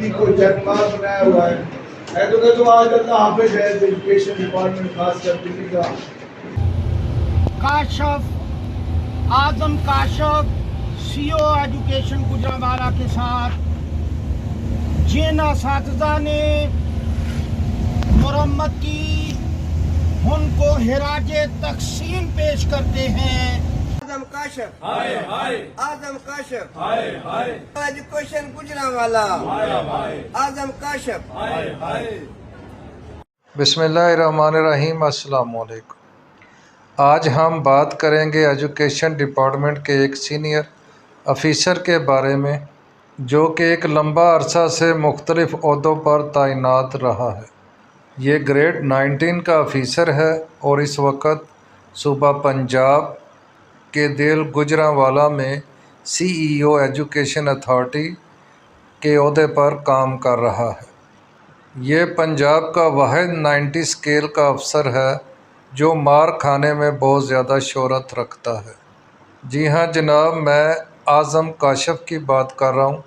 University को जगपाल बनाया हुआ है। मैं तो कहता हूँ आज अल्लाह हाफिज है एजुकेशन डिपार्टमेंट खास कर दिल्ली का। काशफ आजम काशफ सीओ एजुकेशन गुजरांवाला के साथ जिन असातिज़ा ने मुरम्मत की उनको हिराजे तकसीम पेश करते हैं। आजम काशफ हाय हाय आजम काशफ हाय हाय एजुकेशन गुजरांवाला हाय आजम काशफ हाय हाय। बिस्मिल्लाहिर्रहमानिर्रहीम। अस्सलाम वालेकुम। आज हम बात करेंगे एजुकेशन डिपार्टमेंट के एक सीनियर अफिसर के बारे में जो कि एक लंबा अरसा से मुख्तलिफ़ ओहदों पर तैनात रहा है। ये ग्रेड 19 का अफिसर है और इस वक्त सूबा पंजाब के दिल गुजरांवाला में CEO एजुकेशन अथॉरिटी के ओहदे पर काम कर रहा है। ये पंजाब का वाहिद 90 स्केल का अफसर है जो मार खाने में बहुत ज़्यादा शोहरत रखता है। जी हाँ जनाब, मैं आज़म काशफ की बात कर रहा हूँ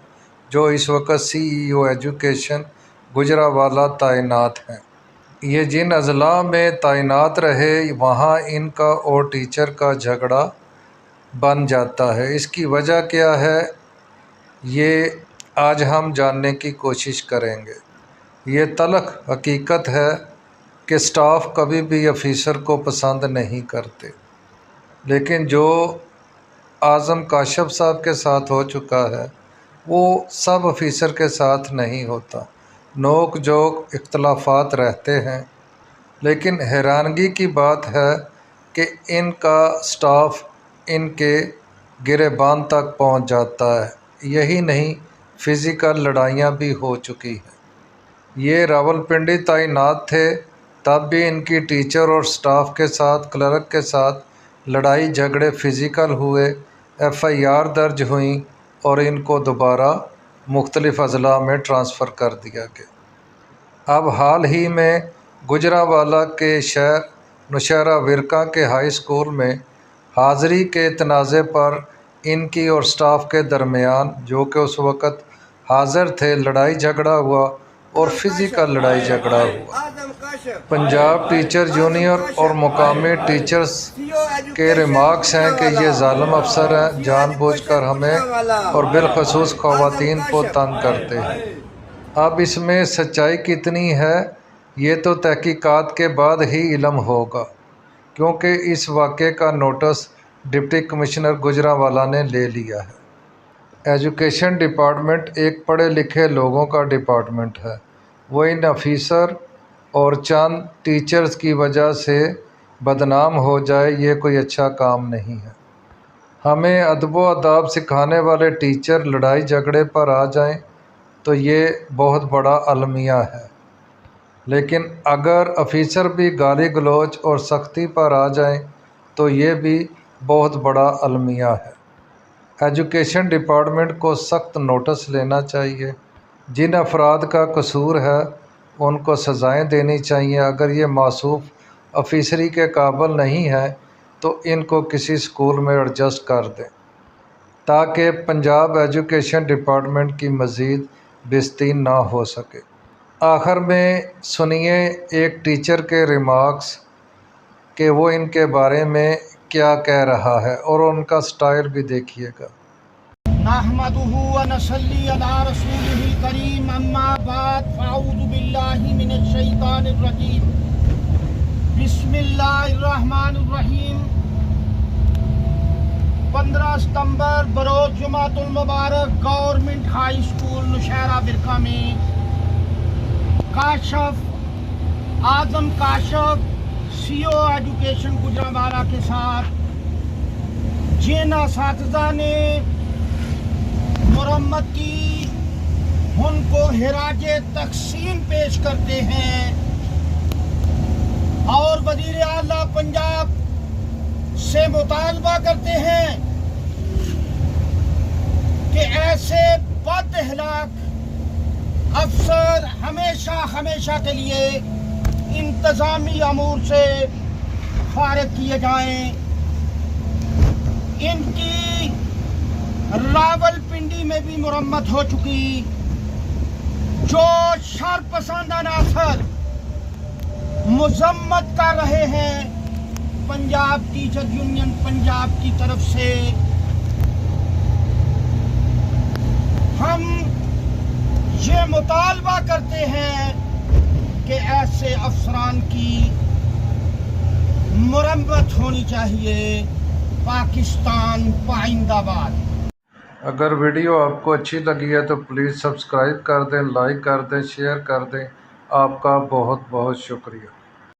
जो इस वक्त CEO एजुकेशन गुजरांवाला तैनात हैं। ये जिन अजला में तैनात रहे वहाँ इनका और टीचर का झगड़ा बन जाता है। इसकी वजह क्या है ये आज हम जानने की कोशिश करेंगे। ये तलख हकीकत है कि स्टाफ कभी भी अफिसर को पसंद नहीं करते, लेकिन जो आज़म काशफ साहब के साथ हो चुका है वो सब अफिसर के साथ नहीं होता। नोक जोक इख्तलाफात रहते हैं, लेकिन हैरानगी की बात है कि इनका स्टाफ इनके गिरेबान तक पहुंच जाता है। यही नहीं, फ़िज़िकल लड़ाइयाँ भी हो चुकी हैं। ये रावलपिंडी तैनात थे तब भी इनकी टीचर और स्टाफ के साथ, क्लर्क के साथ लड़ाई झगड़े फ़िज़िकल हुए, FIR दर्ज हुई और इनको दोबारा मुख्तलिफ़ अजला में ट्रांसफ़र कर दिया गया। अब हाल ही में गुजरांवाला के शहर नौशहरा विरका के हाई स्कूल में हाज़री के तनाज़े पर इनकी और स्टाफ के दरमियान, जो कि उस वक़्त हाज़िर थे, लड़ाई झगड़ा हुआ और फ़िज़िकल लड़ाई झगड़ा हुआ। आजम काशफ पंजाब टीचर यूनियन और मुकामी टीचर्स के रिमार्क्स हैं कि ये ज़ालिम अफसर हैं, जानबूझकर हमें और बिलखसूस ख़वातीन को तंग करते हैं। अब इसमें सच्चाई कितनी है ये तो तहकीकात के बाद ही इल्म होगा, क्योंकि इस वाक़े का नोटिस डिप्टी कमिश्नर गुजरांवाला ने ले लिया है। एजुकेशन डिपार्टमेंट एक पढ़े लिखे लोगों का डिपार्टमेंट है। वो इन अफिसर और चंद टीचर्स की वजह से बदनाम हो जाए ये कोई अच्छा काम नहीं है। हमें अदब व अदाब सिखाने वाले टीचर लड़ाई झगड़े पर आ जाएं तो ये बहुत बड़ा अलमिया है, लेकिन अगर अफिसर भी गाली गलौज और सख्ती पर आ जाएं तो ये भी बहुत बड़ा अलमिया है। एजुकेशन डिपार्टमेंट को सख्त नोटिस लेना चाहिए। जिन अफराद का कसूर है उनको सज़ाएं देनी चाहिए। अगर ये मासूफ अफिसरी के काबिल नहीं है तो इनको किसी स्कूल में एडजस्ट कर दें ताकि पंजाब एजुकेशन डिपार्टमेंट की मज़ीद बेइज्जती ना हो सके। आखिर में सुनिए एक टीचर के रिमार्क्स कि वो इनके बारे में क्या कह रहा है और उनका स्टाइल भी देखिएगा। नहमदुहु व नसल्ली अला रसूलिहिल करीम, अम्मा बाद, फ़अऊज़ु बिल्लाहि मिनश शैतानिर रजीम, बिस्मिल्लाहिर रहमानिर रहीम। 15 सितंबर बरोज़ जुमातुल मुबारक गवर्नमेंट हाई स्कूल नौशहरा विरका में काशफ आजम काशफ CEO एजुकेशन गुजरांवाला के साथ जिन असातिज़ा ने मुरम्मत की उनको हिराजे तकसीम पेश करते हैं और वज़ीर आला पंजाब से मुतालबा करते हैं कि ऐसे बदअखलाक अफसर हमेशा के लिए इंतज़ामी अमूर से फारिग किए जाएं। इनकी रावलपिंडी में भी मुरम्मत हो चुकी शर पसंद अनासर मजम्मत कर रहे हैं पंजाब टीचर यूनियन पंजाब की तरफ से। हम ये मुतालबा करते हैं कि ऐसे अफसरान की मुरम्मत होनी चाहिए। पाकिस्तान पाइंदाबाद। अगर वीडियो आपको अच्छी लगी है तो प्लीज़ सब्सक्राइब कर दें, लाइक कर दें, शेयर कर दें। आपका बहुत बहुत शुक्रिया।